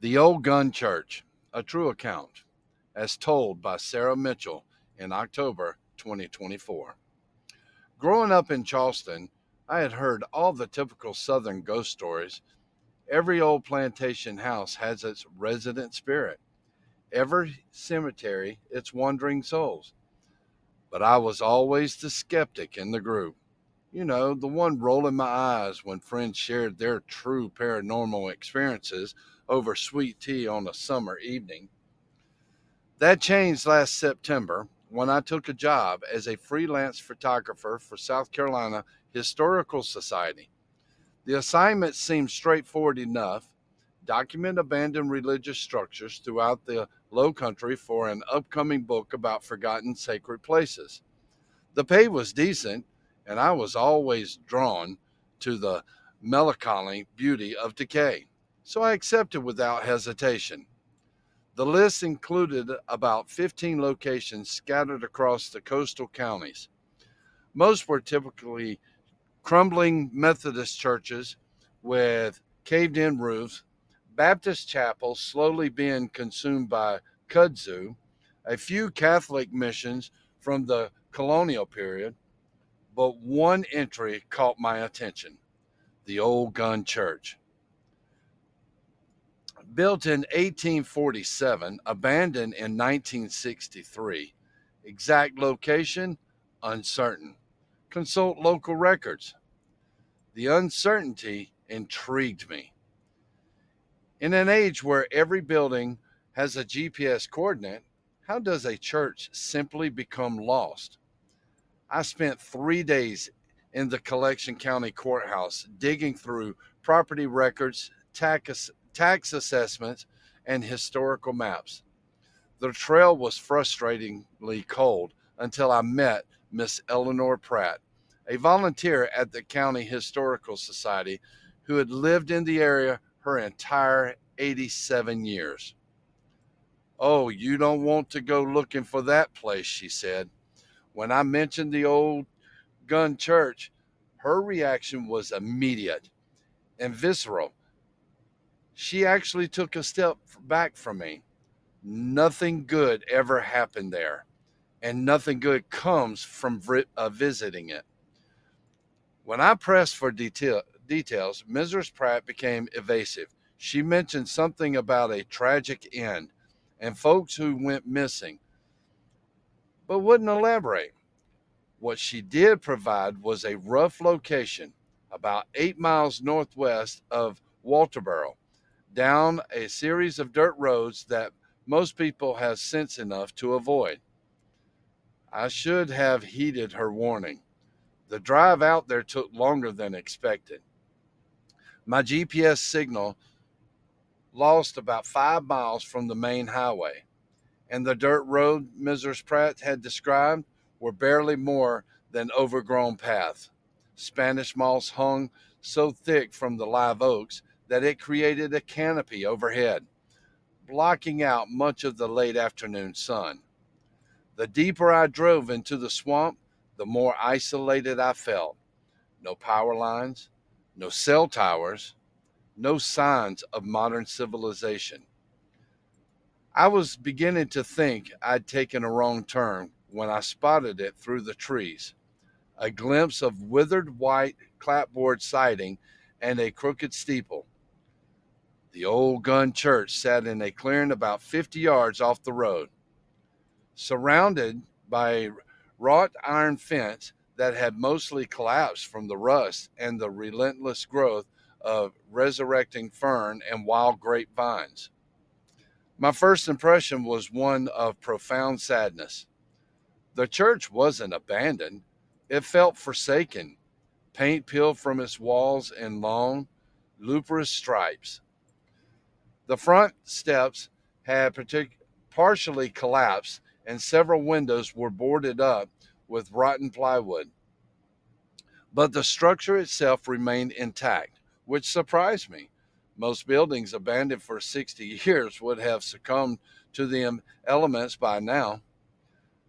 The Old Gunn Church, a true account, as told by Sarah Mitchell in October 2024. Growing up in Charleston, I had heard all the typical Southern ghost stories. Every old plantation house has its resident spirit, every cemetery its wandering souls. But I was always the skeptic in the group. You know, the one rolling my eyes when friends shared their true paranormal experiences over sweet tea on a summer evening. That changed last September when I took a job as a freelance photographer for South Carolina Historical Society. The assignment seemed straightforward enough: document abandoned religious structures throughout the Low Country for an upcoming book about forgotten sacred places. The pay was decent, and I was always drawn to the melancholy beauty of decay, so I accepted without hesitation. The list included about 15 locations scattered across the coastal counties. Most were typically crumbling Methodist churches with caved in roofs, Baptist chapels slowly being consumed by kudzu, a few Catholic missions from the colonial period, but one entry caught my attention: the Old Gunn Church. Built in 1847, abandoned in 1963. Exact location uncertain. Consult local records. The uncertainty intrigued me. In an age where every building has a GPS coordinate, how does a church simply become lost? I spent 3 days in the Collection County Courthouse digging through property records, tax assessments, and historical maps. The trail was frustratingly cold until I met Miss Eleanor Pratt, a volunteer at the County Historical Society who had lived in the area her entire 87 years. "Oh, you don't want to go looking for that place," she said. When I mentioned the Old Gun Church, her reaction was immediate and visceral. She actually took a step back from me. Nothing good ever happened there, and nothing good comes from visiting it. When I pressed for details, Mrs. Pratt became evasive. She mentioned something about a tragic end and folks who went missing, but wouldn't elaborate. What she did provide was a rough location about 8 miles northwest of Walterboro, down a series of dirt roads that most people have sense enough to avoid. I should have heeded her warning. The drive out there took longer than expected. My GPS signal lost about 5 miles from the main highway, and the dirt road Mrs. Pratt had described were barely more than overgrown paths. Spanish moss hung so thick from the live oaks that it created a canopy overhead, blocking out much of the late afternoon sun. The deeper I drove into the swamp, the more isolated I felt. No power lines, no cell towers, no signs of modern civilization. I was beginning to think I'd taken a wrong turn when I spotted it through the trees. A glimpse of withered white clapboard siding and a crooked steeple. The Old Gun Church sat in a clearing about 50 yards off the road, surrounded by a wrought iron fence that had mostly collapsed from the rust and the relentless growth of resurrecting fern and wild grapevines. My first impression was one of profound sadness. The church wasn't abandoned, it felt forsaken, paint peeled from its walls in long, lustrous stripes. The front steps had partially collapsed, and several windows were boarded up with rotten plywood. But the structure itself remained intact, which surprised me. Most buildings abandoned for 60 years would have succumbed to the elements by now.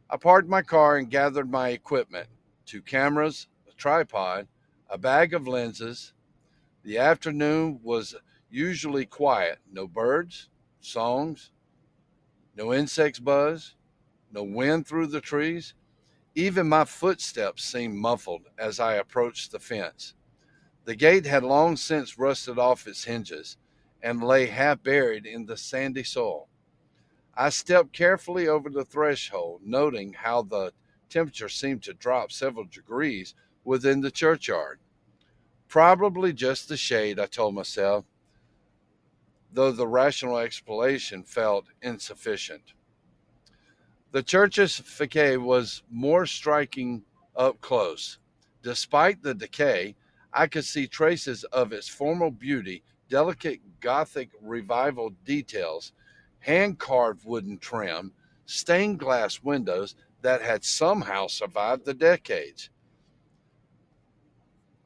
I parked my car and gathered my equipment: two cameras, a tripod, a bag of lenses. The afternoon was usually quiet. No birds, songs, no insects buzz, no wind through the trees. Even my footsteps seemed muffled as I approached the fence. The gate had long since rusted off its hinges and lay half buried in the sandy soil. I stepped carefully over the threshold, noting how the temperature seemed to drop several degrees within the churchyard. Probably just the shade, I told myself, though the rational explanation felt insufficient. The church's facade was more striking up close. Despite the decay, I could see traces of its former beauty, delicate Gothic revival details, hand carved wooden trim, stained glass windows that had somehow survived the decades.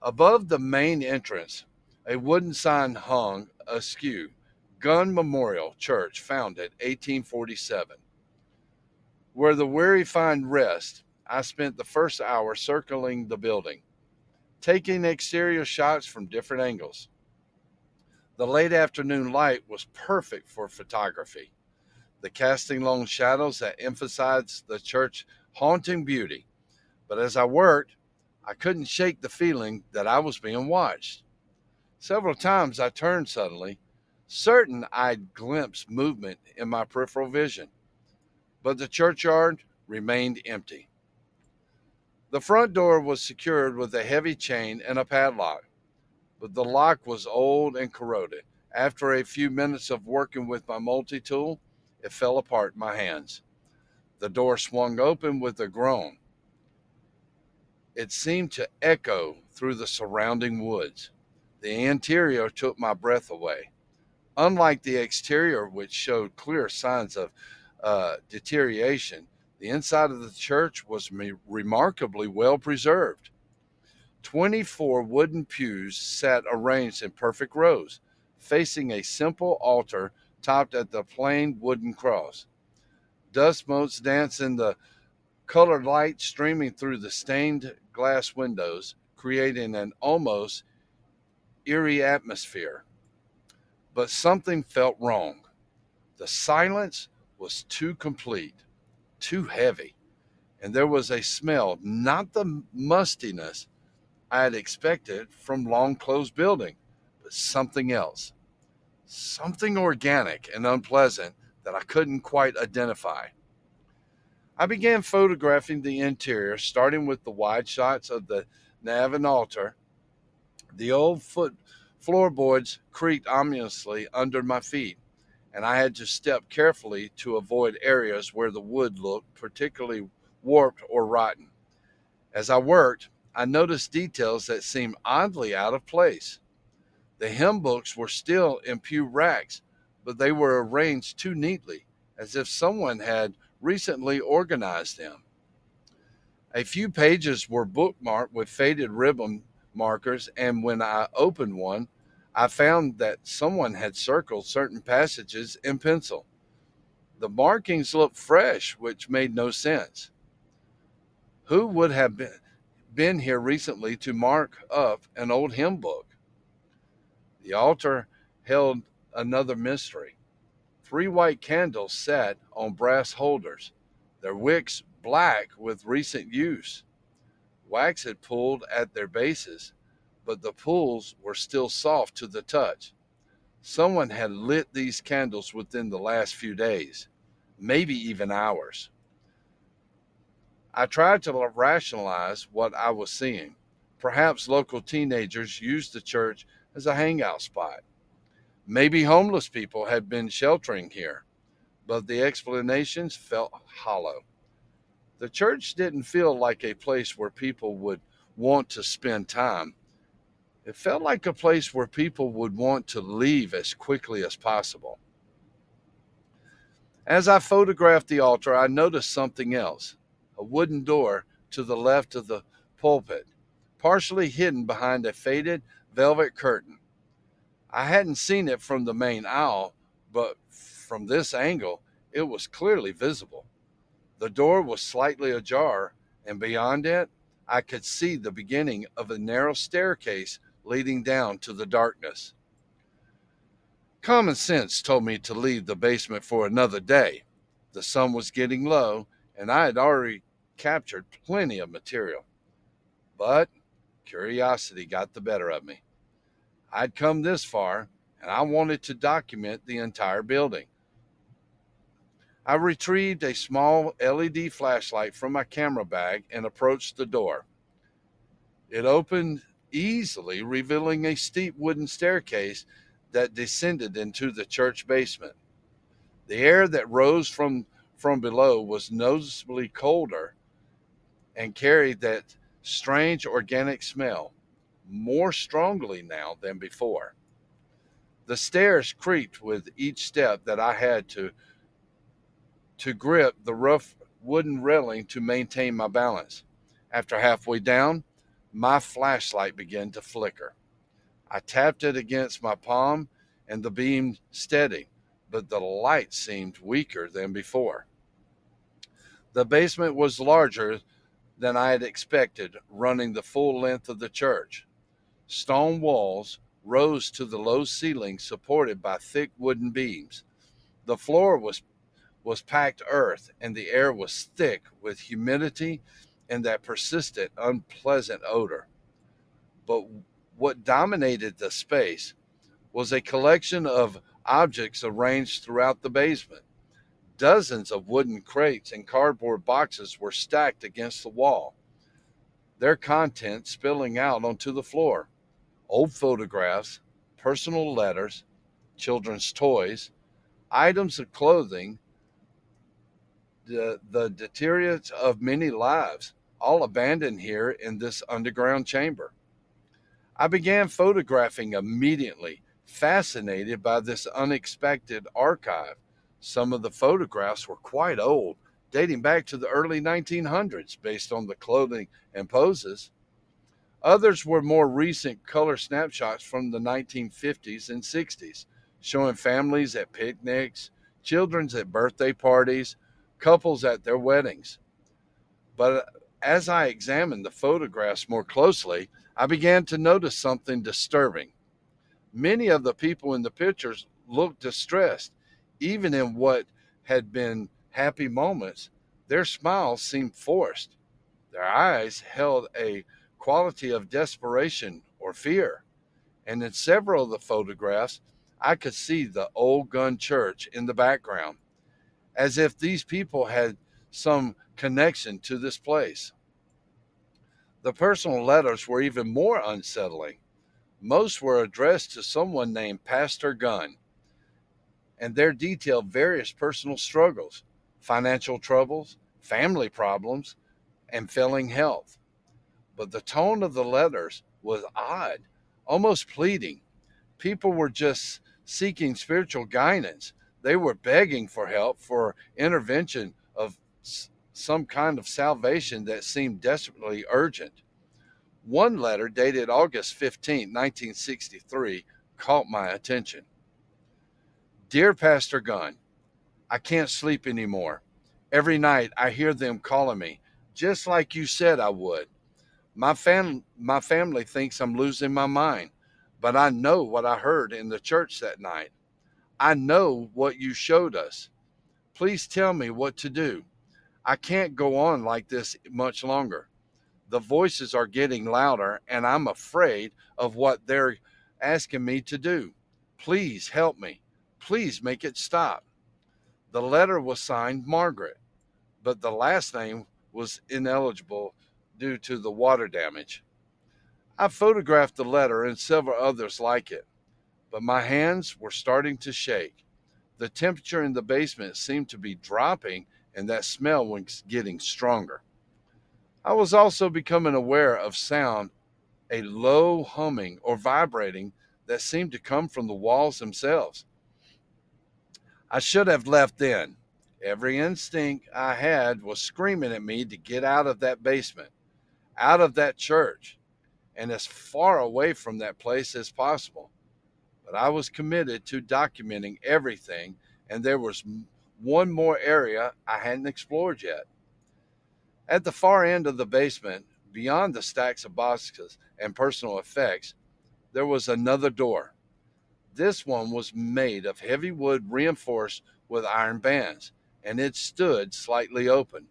Above the main entrance, a wooden sign hung askew: Gunn Memorial Church, founded 1847. Where the weary find rest, I spent the first hour circling the building, taking exterior shots from different angles. The late afternoon light was perfect for photography, the casting long shadows that emphasized the church's haunting beauty. But as I worked, I couldn't shake the feeling that I was being watched. Several times I turned suddenly, certain I'd glimpsed movement in my peripheral vision, but the churchyard remained empty. The front door was secured with a heavy chain and a padlock, but the lock was old and corroded. After a few minutes of working with my multi tool, it fell apart in my hands. The door swung open with a groan. It seemed to echo through the surrounding woods. The interior took my breath away. Unlike the exterior, which showed clear signs of deterioration, the inside of the church was remarkably well preserved. 24 wooden pews sat arranged in perfect rows, facing a simple altar topped at the plain wooden cross. Dust motes danced in the colored light streaming through the stained glass windows, creating an almost eerie atmosphere. But something felt wrong. The silence was too complete, too heavy, and there was a smell, not the mustiness I had expected from long closed building, but something else, something organic and unpleasant that I couldn't quite identify. I began photographing the interior, starting with the wide shots of the nave and altar. The old floorboards creaked ominously under my feet, and I had to step carefully to avoid areas where the wood looked particularly warped or rotten. As I worked, I noticed details that seemed oddly out of place. The hymn books were still in pew racks, but they were arranged too neatly, as if someone had recently organized them. A few pages were bookmarked with faded ribbon markers, and when I opened one, I found that someone had circled certain passages in pencil. The markings looked fresh, which made no sense. Who would have been here recently to mark up an old hymn book? The altar held another mystery. Three white candles sat on brass holders, their wicks black with recent use. Wax had pulled at their bases, but the pulls were still soft to the touch. Someone had lit these candles within the last few days, maybe even hours. I tried to rationalize what I was seeing. Perhaps local teenagers used the church as a hangout spot. Maybe homeless people had been sheltering here, but the explanations felt hollow. The church didn't feel like a place where people would want to spend time. It felt like a place where people would want to leave as quickly as possible. As I photographed the altar, I noticed something else: a wooden door to the left of the pulpit, partially hidden behind a faded velvet curtain. I hadn't seen it from the main aisle, but from this angle, it was clearly visible. The door was slightly ajar, and beyond it, I could see the beginning of a narrow staircase leading down to the darkness. Common sense told me to leave the basement for another day. The sun was getting low, and I had already captured plenty of material. But curiosity got the better of me. I'd come this far, and I wanted to document the entire building. I retrieved a small LED flashlight from my camera bag and approached the door. It opened easily, revealing a steep wooden staircase that descended into the church basement. The air that rose from below was noticeably colder and carried that strange organic smell more strongly now than before. The stairs creaked with each step that I had to grip the rough wooden railing to maintain my balance. After halfway down, my flashlight began to flicker. I tapped it against my palm and the beam steadied, but the light seemed weaker than before. The basement was larger than I had expected, running the full length of the church. Stone walls rose to the low ceiling supported by thick wooden beams. The floor was packed earth, and the air was thick with humidity and that persistent, unpleasant odor. But what dominated the space was a collection of objects arranged throughout the basement. Dozens of wooden crates and cardboard boxes were stacked against the wall, their contents spilling out onto the floor. Old photographs, personal letters, children's toys, items of clothing, the deteriorates of many lives, all abandoned here in this underground chamber. I began photographing immediately, fascinated by this unexpected archive. Some of the photographs were quite old, dating back to the early 1900s based on the clothing and poses. Others were more recent color snapshots from the 1950s and 60s, showing families at picnics, children at birthday parties, couples at their weddings. But as I examined the photographs more closely, I began to notice something disturbing. Many of the people in the pictures looked distressed. Even in what had been happy moments, their smiles seemed forced. Their eyes held a quality of desperation or fear. And in several of the photographs, I could see the Old Gunn Church in the background, as if these people had some connection to this place. The personal letters were even more unsettling. Most were addressed to someone named Pastor Gunn, and their detailed various personal struggles, financial troubles, family problems, and failing health. But the tone of the letters was odd, almost pleading. People were just seeking spiritual guidance. They were begging for help, for intervention of some kind of salvation that seemed desperately urgent. One letter dated August 15, 1963, caught my attention. Dear Pastor Gunn, I can't sleep anymore. Every night I hear them calling me, just like you said I would. My family thinks I'm losing my mind, but I know what I heard in the church that night. I know what you showed us. Please tell me what to do. I can't go on like this much longer. The voices are getting louder, and I'm afraid of what they're asking me to do. Please help me. Please make it stop. The letter was signed Margaret, but the last name was ineligible due to the water damage. I photographed the letter and several others like it, but my hands were starting to shake. The temperature in the basement seemed to be dropping, and that smell was getting stronger. I was also becoming aware of sound, a low humming or vibrating that seemed to come from the walls themselves. I should have left then. Every instinct I had was screaming at me to get out of that basement, out of that church, and as far away from that place as possible. But I was committed to documenting everything, and there was one more area I hadn't explored yet. At the far end of the basement, beyond the stacks of boxes and personal effects, there was another door. This one was made of heavy wood reinforced with iron bands, and it stood slightly open.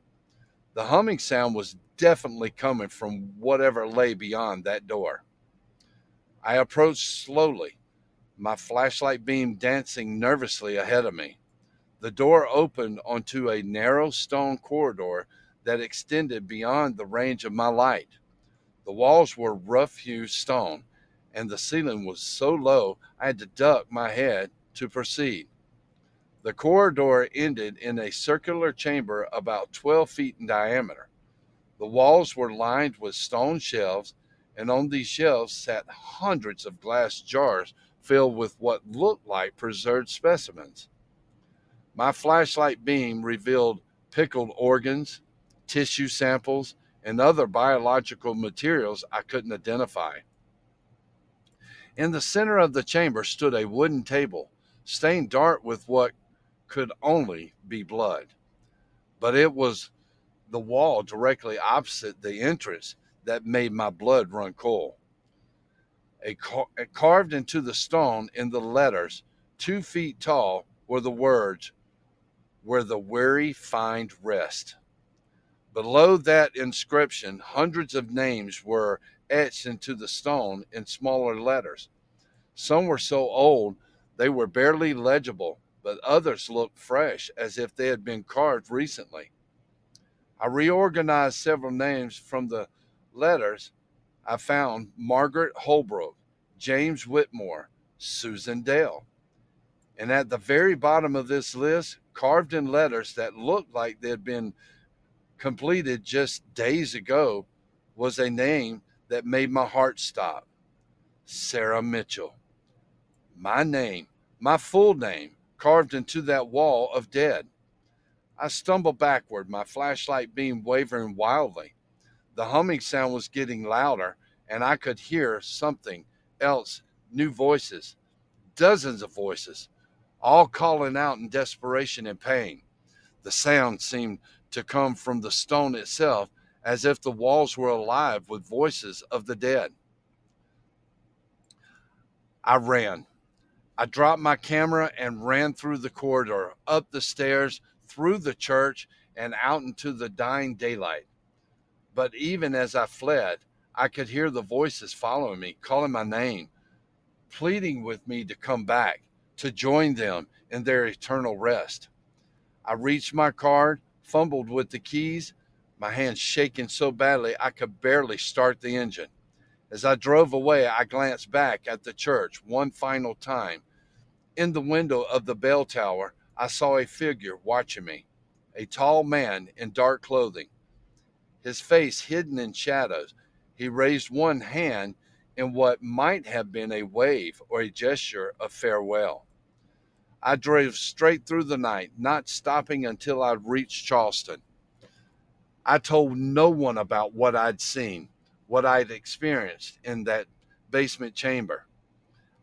The humming sound was definitely coming from whatever lay beyond that door. I approached slowly, my flashlight beam dancing nervously ahead of me. The door opened onto a narrow stone corridor that extended beyond the range of my light. The walls were rough hewn stone, and the ceiling was so low I had to duck my head to proceed. The corridor ended in a circular chamber about 12 feet in diameter. The walls were lined with stone shelves, and on these shelves sat hundreds of glass jars filled with what looked like preserved specimens. My flashlight beam revealed pickled organs, tissue samples, and other biological materials I couldn't identify. In the center of the chamber stood a wooden table, stained dark with what could only be blood. But it was the wall directly opposite the entrance that made my blood run cold. Carved into the stone in the letters, 2 feet tall, were the words, "Where the weary find rest." Below that inscription, hundreds of names were etched into the stone in smaller letters. Some were so old they were barely legible, but others looked fresh, as if they had been carved recently. I reorganized several names from the letters. I found Margaret Holbrook, James Whitmore, Susan Dale. And at the very bottom of this list, carved in letters that looked like they had been completed just days ago, was a name that made my heart stop: Sarah Mitchell. My name, my full name, carved into that wall of dead. I stumbled backward, my flashlight beam wavering wildly. The humming sound was getting louder, and I could hear something else: new voices, dozens of voices, all calling out in desperation and pain. The sound seemed to come from the stone itself, as if the walls were alive with voices of the dead. I ran. I dropped my camera and ran through the corridor, up the stairs, through the church, and out into the dying daylight. But even as I fled, I could hear the voices following me, calling my name, pleading with me to come back, to join them in their eternal rest. I reached my car, fumbled with the keys, my hands shaking so badly I could barely start the engine. As I drove away, I glanced back at the church one final time. In the window of the bell tower, I saw a figure watching me, a tall man in dark clothing, his face hidden in shadows. He raised one hand in what might have been a wave or a gesture of farewell. I drove straight through the night, not stopping until I reached Charleston. I told no one about what I'd seen, what I'd experienced in that basement chamber.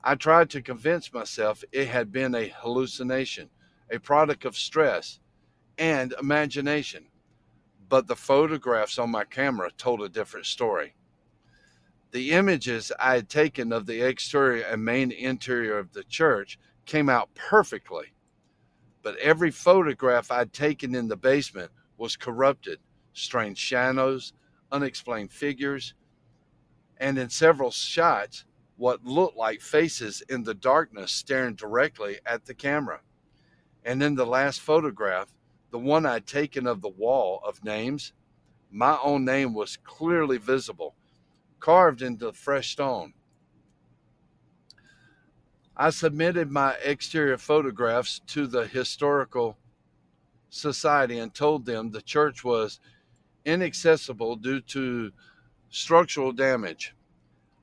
I tried to convince myself it had been a hallucination, a product of stress and imagination, but the photographs on my camera told a different story. The images I had taken of the exterior and main interior of the church came out perfectly, but every photograph I'd taken in the basement was corrupted: strange shadows, unexplained figures, and in several shots, what looked like faces in the darkness staring directly at the camera. And in the last photograph, the one I'd taken of the wall of names, my own name was clearly visible, carved into fresh stone. I submitted my exterior photographs to the Historical Society and told them the church was inaccessible due to structural damage.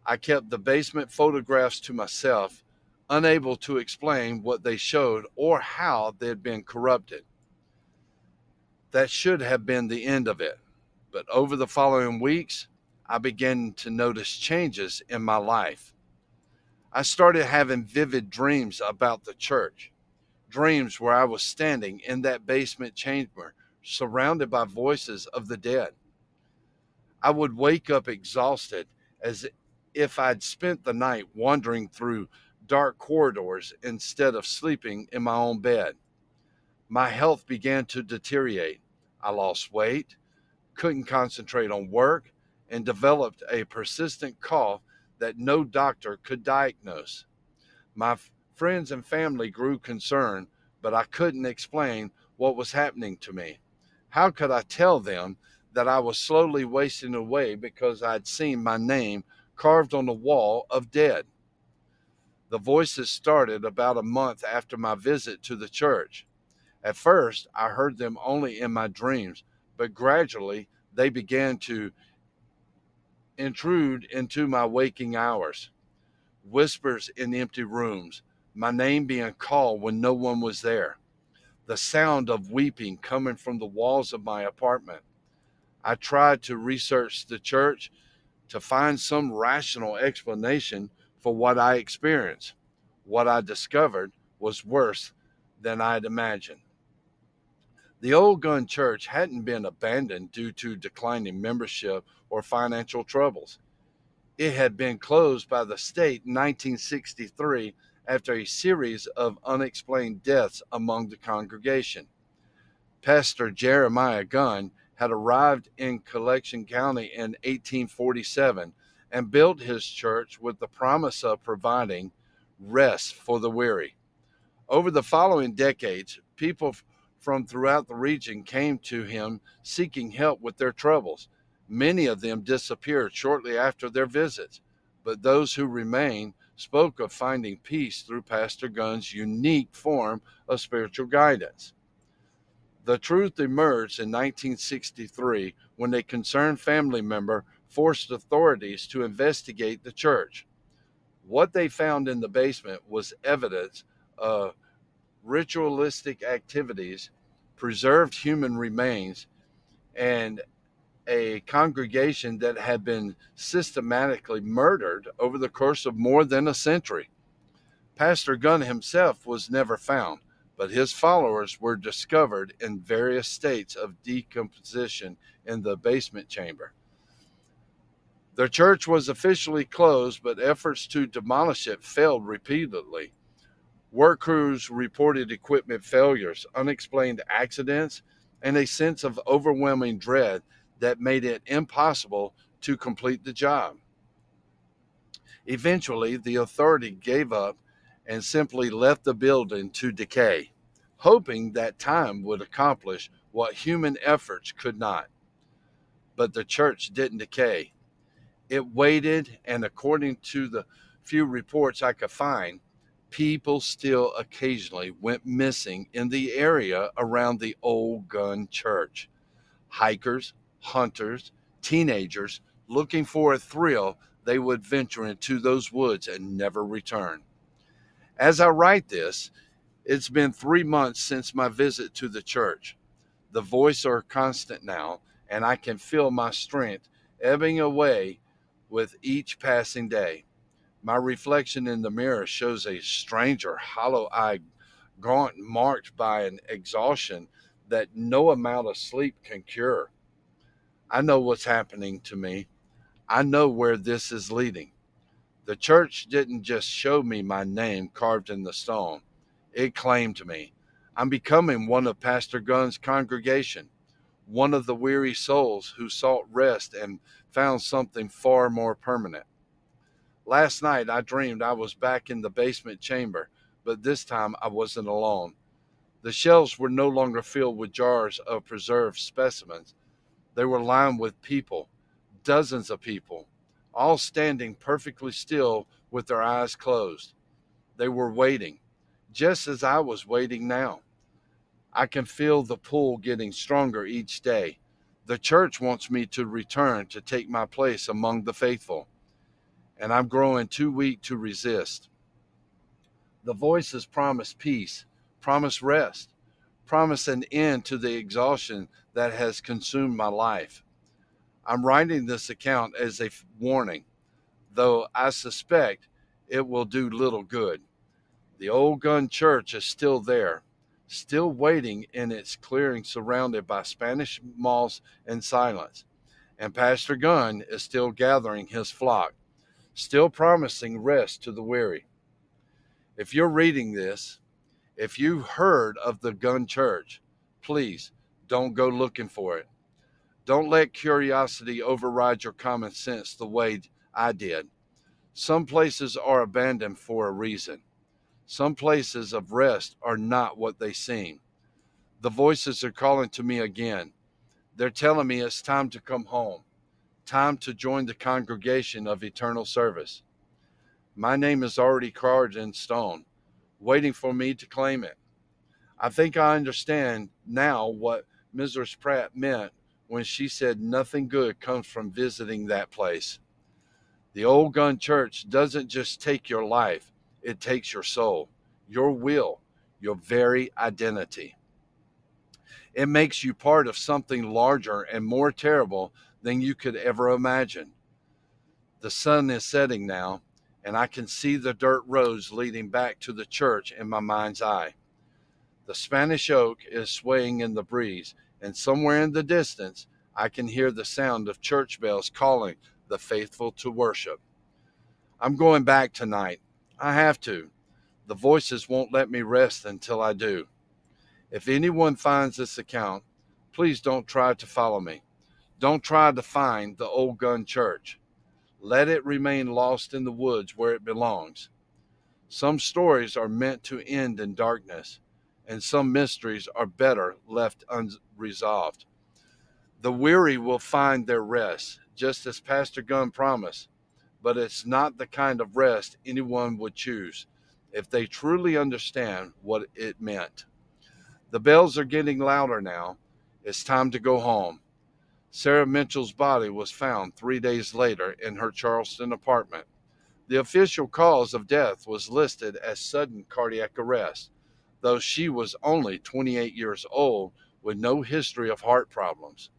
I kept the basement photographs to myself, unable to explain what they showed or how they had been corrupted. That should have been the end of it. But over the following weeks, I began to notice changes in my life. I started having vivid dreams about the church, dreams where I was standing in that basement chamber, surrounded by voices of the dead. I would wake up exhausted, as if I'd spent the night wandering through dark corridors instead of sleeping in my own bed. My health began to deteriorate. I lost weight, couldn't concentrate on work, and developed a persistent cough that no doctor could diagnose. My friends and family grew concerned, but I couldn't explain what was happening to me. How could I tell them that I was slowly wasting away because I'd seen my name carved on the wall of dead? The voices started about a month after my visit to the church. At first, I heard them only in my dreams, but gradually they began to intrude into my waking hours. Whispers in empty rooms, my name being called when no one was there, the sound of weeping coming from the walls of my apartment. I tried to research the church to find some rational explanation for what I experienced. What I discovered was worse than I'd imagined. The Old Gunn Church hadn't been abandoned due to declining membership or financial troubles. It had been closed by the state in 1963 after a series of unexplained deaths among the congregation. Pastor Jeremiah Gunn had arrived in Collection County in 1847 and built his church with the promise of providing rest for the weary. Over the following decades, people from throughout the region came to him seeking help with their troubles. Many of them disappeared shortly after their visits, but those who remained spoke of finding peace through Pastor Gunn's unique form of spiritual guidance. The truth emerged in 1963 when a concerned family member forced authorities to investigate the church. What they found in the basement was evidence of ritualistic activities, preserved human remains, and a congregation that had been systematically murdered over the course of more than a century. Pastor Gunn himself was never found, but his followers were discovered in various states of decomposition in the basement chamber. The church was officially closed, but efforts to demolish it failed repeatedly. Work crews reported equipment failures, unexplained accidents, and a sense of overwhelming dread that made it impossible to complete the job. Eventually, the authority gave up and simply left the building to decay, hoping that time would accomplish what human efforts could not. But the church didn't decay. It waited, and according to the few reports I could find, people still occasionally went missing in the area around the Old Gunn Church. Hikers, hunters, teenagers looking for a thrill, they would venture into those woods and never return. As I write this, it's been 3 months since my visit to the church. The voices are constant now, and I can feel my strength ebbing away with each passing day. My reflection in the mirror shows a stranger, hollow eyed, gaunt, marked by an exhaustion that no amount of sleep can cure. I know what's happening to me. I know where this is leading. The church didn't just show me my name carved in the stone, it claimed me. I'm becoming one of Pastor Gunn's congregation, one of the weary souls who sought rest and found something far more permanent. Last night I dreamed I was back in the basement chamber, but this time I wasn't alone. The shelves were no longer filled with jars of preserved specimens. They were lined with people, dozens of people, all standing perfectly still with their eyes closed. They were waiting, just as I was waiting now. I can feel the pull getting stronger each day. The church wants me to return to take my place among the faithful, and I'm growing too weak to resist. The voices promise peace, promise rest, promise an end to the exhaustion that has consumed my life. I'm writing this account as a warning, though I suspect it will do little good. The Old Gun Church is still there, still waiting in its clearing surrounded by Spanish moss and silence. And Pastor Gunn is still gathering his flock, still promising rest to the weary. If you're reading this, if you heard of the Gunn Church, please don't go looking for it. Don't let curiosity override your common sense the way I did. Some places are abandoned for a reason. Some places of rest are not what they seem. The voices are calling to me again. They're telling me it's time to come home, time to join the congregation of eternal service. My name is already carved in stone, waiting for me to claim it. I think I understand now what Mrs. Pratt meant when she said nothing good comes from visiting that place. The Old Gunn Church doesn't just take your life, it takes your soul, your will, your very identity. It makes you part of something larger and more terrible than you could ever imagine. The sun is setting now, and I can see the dirt roads leading back to the church in my mind's eye. The Spanish oak is swaying in the breeze, and somewhere in the distance, I can hear the sound of church bells calling the faithful to worship. I'm going back tonight. I have to. The voices won't let me rest until I do. If anyone finds this account, please don't try to follow me. Don't try to find the Old Gunn Church. Let it remain lost in the woods where it belongs. Some stories are meant to end in darkness, and some mysteries are better left unresolved. The weary will find their rest, just as Pastor Gunn promised, but it's not the kind of rest anyone would choose if they truly understand what it meant. The bells are getting louder now. It's time to go home. Sarah Mitchell's body was found 3 days later in her Charleston apartment. The official cause of death was listed as sudden cardiac arrest, though she was only 28 years old with no history of heart problems.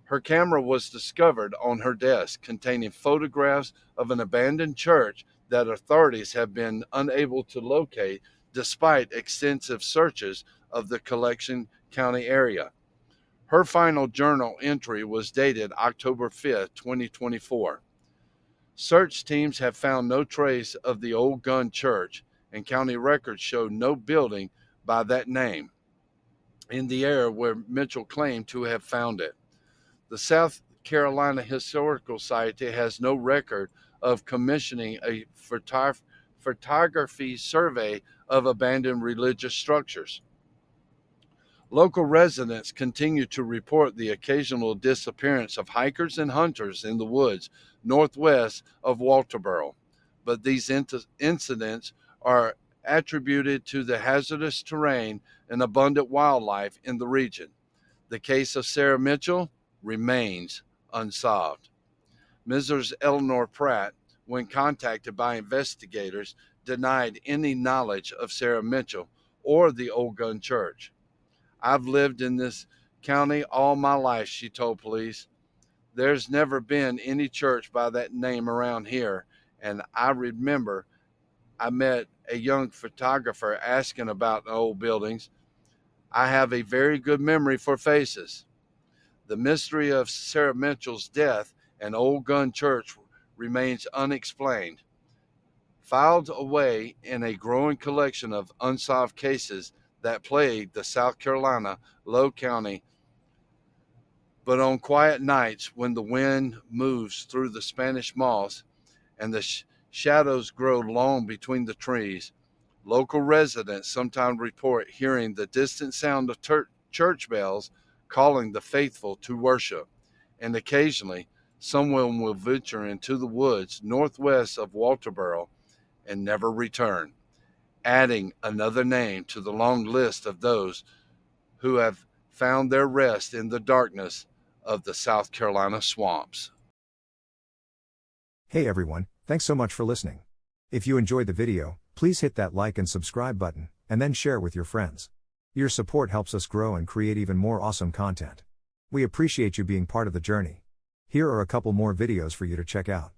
Her camera was discovered on her desk containing photographs of an abandoned church that authorities have been unable to locate despite extensive searches of the collection county area. Her final journal entry was dated October 5, 2024. Search teams have found no trace of the Old Gunn Church, and county records show no building by that name in the area where Mitchell claimed to have found it. The South Carolina Historical Society has no record of commissioning a photography survey of abandoned religious structures. Local residents continue to report the occasional disappearance of hikers and hunters in the woods northwest of Walterboro, but these incidents are attributed to the hazardous terrain and abundant wildlife in the region. The case of Sarah Mitchell remains unsolved. Mrs. Eleanor Pratt, when contacted by investigators, denied any knowledge of Sarah Mitchell or the Old Gunn Church. I've lived in this county all my life, she told police. There's never been any church by that name around here, and I remember I met a young photographer asking about the old buildings. I have a very good memory for faces. The mystery of Sarah Mitchell's death and Old Gunn Church remains unexplained, filed away in a growing collection of unsolved cases that plague the South Carolina Low County. But on quiet nights when the wind moves through the Spanish moss and the shadows grow long between the trees, local residents sometimes report hearing the distant sound of church bells calling the faithful to worship, and occasionally someone will venture into the woods northwest of Walterboro and never return, adding another name to the long list of those who have found their rest in the darkness of the South Carolina swamps. Hey everyone, thanks so much for listening. If you enjoyed the video, please hit that like and subscribe button, and then share with your friends. Your support helps us grow and create even more awesome content. We appreciate you being part of the journey. Here are a couple more videos for you to check out.